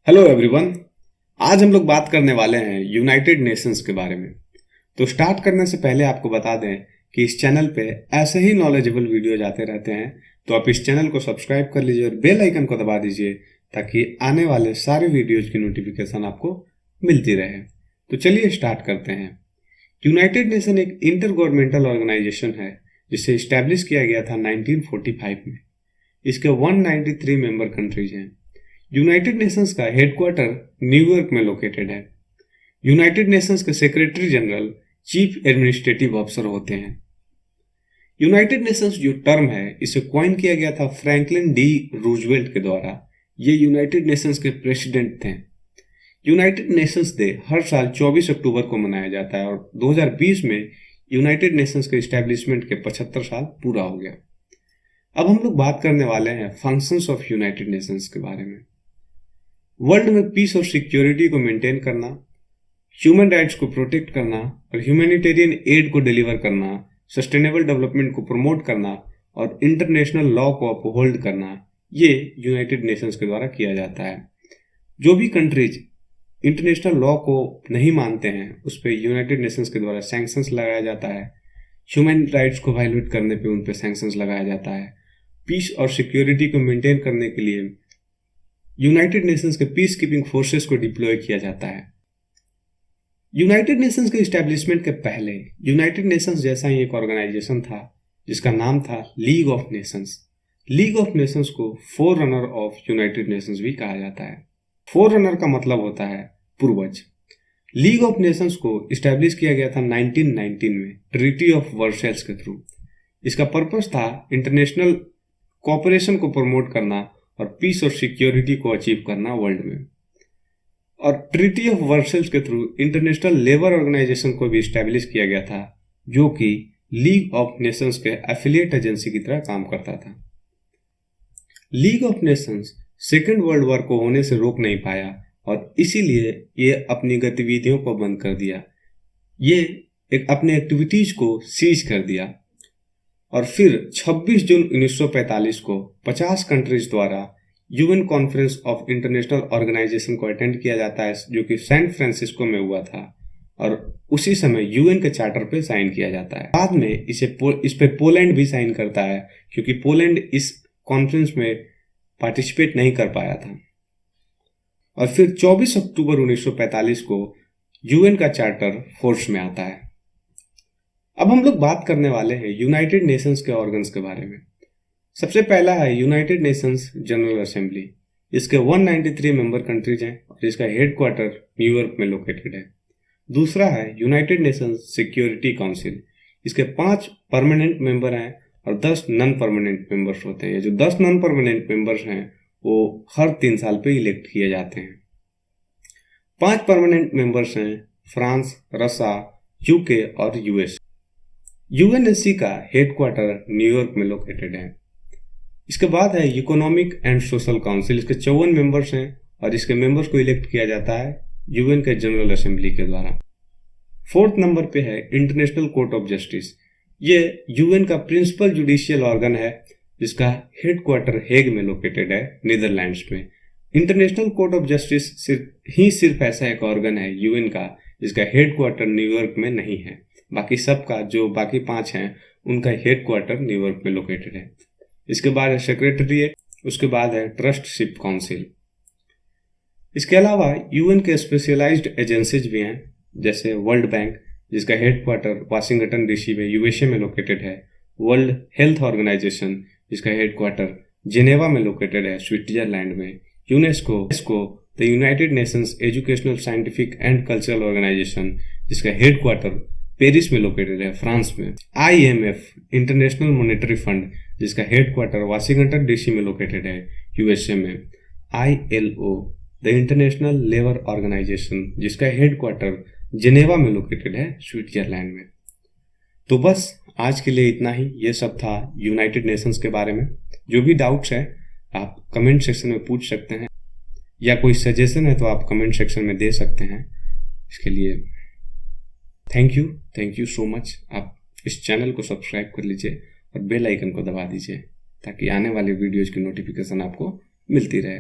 Hello everyone. आज हम लोग बात करने वाले हैं यूनाइटेड नेशंस के बारे में। तो स्टार्ट करने से पहले आपको बता दें कि इस चैनल पे ऐसे ही नॉलेजेबल वीडियोज आते रहते हैं, तो आप इस चैनल को सब्सक्राइब कर लीजिए और बेल आइकन को दबा दीजिए ताकि आने वाले सारे वीडियोज की नोटिफिकेशन आपको मिलती रहे। तो चलिए स्टार्ट करते हैं। यूनाइटेड नेशन एक इंटर गवर्नमेंटल ऑर्गेनाइजेशन है जिसे इस्टेब्लिश किया गया था 1945 में। इसके 193 मेंबर कंट्रीज हैं। यूनाइटेड नेशंस का हेडक्वार्टर न्यूयॉर्क में लोकेटेड है। यूनाइटेड नेशंस के secretary general chief administrative officer होते हैं। यूनाइटेड नेशंस जो टर्म है इसे कॉइन किया गया था फ्रैंकलिन डी रूजवेल्ट के द्वारा। ये यूनाइटेड नेशंस के प्रेसिडेंट थे। यूनाइटेड नेशंस डे हर साल 24 अक्टूबर को मनाया जाता है और 2020 में यूनाइटेड नेशंस के इस्टेब्लिशमेंट के 75 साल पूरा हो गया। अब हम लोग बात करने वाले हैं फंक्शंस ऑफ यूनाइटेड नेशंस के बारे में। वर्ल्ड में पीस और सिक्योरिटी को मेंटेन करना, ह्यूमन राइट्स को प्रोटेक्ट करना और ह्यूमैनिटेरियन एड को डिलीवर करना, सस्टेनेबल डेवलपमेंट को प्रमोट करना और इंटरनेशनल लॉ को अपहोल्ड करना, ये यूनाइटेड नेशंस के द्वारा किया जाता है। जो भी कंट्रीज इंटरनेशनल लॉ को नहीं मानते हैं उस पर यूनाइटेड नेशंस के द्वारा सैंक्शंस लगाया जाता है। ह्यूमन राइट्स को वायलेट करने पे उन पर सैंक्शंस लगाया जाता है। पीस और सिक्योरिटी को मेंटेन करने के लिए यूनाइटेड नेशंस के पीस कीपिंग फोर्सेस को डिप्लॉय किया जाता है। यूनाइटेड नेशंस के इस्टेब्लिशमेंट के पहले यूनाइटेड नेशंस जैसा ही एक ऑर्गेनाइजेशन था जिसका नाम था League of Nations. League of Nations को forerunner of United Nations भी कहा जाता है। फोर रनर का मतलब होता है पूर्वज। लीग ऑफ नेशंस को इस्टेब्लिश किया गया था 1919 में ट्रीटी ऑफ वर्सेल्स के थ्रू। इसका पर्पस था इंटरनेशनल कोऑपरेशन को प्रमोट करना और पीस और सिक्योरिटी को अचीव करना वर्ल्ड में। और ट्रीटी ऑफ वर्सेल्स के थ्रू इंटरनेशनल लेबर ऑर्गेनाइजेशन को भी इस्टेब्लिश किया गया था जो कि लीग ऑफ नेशंस के एफिलिएट एजेंसी की तरह काम करता था। League of Nations second world war को होने से रोक नहीं पाया और इसीलिए ये अपनी गतिविधियों को बंद कर दिया। ये अपने एक्टिविटीज को सीज कर दिया और फिर 26 जून 1945 को 50 कंट्रीज द्वारा UN conference of international organisation को अटेंड किया जाता है जो कि सैन फ्रांसिस्को में हुआ था और उसी समय यूएन के चार्टर पे साइन किया जाता है। बाद में इस पे पोलैंड भी साइन करता है क्योंकि पोलैंड इस कॉन्फ्रेंस में पार्टिसिपेट नहीं कर पाया था। और फिर 24 अक्टूबर 1945 को यूएन का चार्टर फोर्स में आता है। अब हम लोग बात करने वाले हैं यूनाइटेड नेशंस के ऑर्गन्स के बारे में। सबसे पहला है यूनाइटेड नेशंस जनरल असेंबली। इसके 193 मेंबर कंट्रीज हैं और इसका हेडक्वार्टर न्यूयॉर्क में लोकेटेड है। दूसरा है यूनाइटेड नेशंस सिक्योरिटी काउंसिल। इसके 5 परमानेंट मेंबर हैं और 10 नॉन परमानेंट मेंबर्स होते हैं। जो 10 नॉन परमानेंट मेंबर्स हैं वो हर 3 साल पे इलेक्ट किए जाते हैं। 5 परमानेंट मेंबर्स हैं फ्रांस, रसिया, यूके और यूएस। यूएनएससी का हेडक्वार्टर न्यूयॉर्क में लोकेटेड है। इसके बाद है इकोनॉमिक एंड सोशल काउंसिल। इसके 54 मेंबर्स हैं और इसके मेंबर्स को इलेक्ट किया जाता है यूएन के जनरल असेंबली के द्वारा। 4th नंबर पे है इंटरनेशनल कोर्ट ऑफ जस्टिस। ये यूएन का प्रिंसिपल जुडिशियल ऑर्गन है जिसका हेडक्वार्टर हेग में लोकेटेड है नीदरलैंड्स में। इंटरनेशनल कोर्ट ऑफ जस्टिस सिर्फ ऐसा एक ऑर्गन है यूएन का जिसका हेडक्वार्टर न्यूयॉर्क में नहीं है। बाकी सबका जो बाकी 5 हैं उनका हेडक्वार्टर न्यूयॉर्क में लोकेटेड है। इसके बाद है सेक्रेटरीट, उसके बाद है ट्रस्टशिप काउंसिल। इसके अलावा यूएन के स्पेशलाइज्ड एजेंसीज भी हैं जैसे वर्ल्ड बैंक जिसका हेडक्वार्टर वाशिंगटन डीसी में यूएसए में लोकेटेड है। वर्ल्ड हेल्थ ऑर्गेनाइजेशन जिसका हेडक्वार्टर जिनेवा में लोकेटेड है स्विट्जरलैंड में। UNESCO the United Nations Educational Scientific and Cultural Organisation जिसका हेडक्वार्टर पेरिस में लोकेटेड है फ्रांस में। आईएमएफ इंटरनेशनल मॉनेटरी फंड जिसका हेडक्वार्टर वाशिंगटन डीसी में लोकेटेड है यूएसए में। ILO the International Labour Organisation जिसका हेडक्वार्टर जिनेवा में लोकेटेड है स्विट्जरलैंड में। तो बस आज के लिए इतना ही। ये सब था यूनाइटेड नेशंस के बारे में। जो भी डाउट्स है आप कमेंट सेक्शन में पूछ सकते हैं या कोई सजेशन है तो आप कमेंट सेक्शन में दे सकते हैं। इसके लिए थैंक यू सो मच। आप इस चैनल को सब्सक्राइब कर लीजिए और बेल आइकन को दबा दीजिए ताकि आने वाले वीडियोज की नोटिफिकेशन आपको मिलती रहे।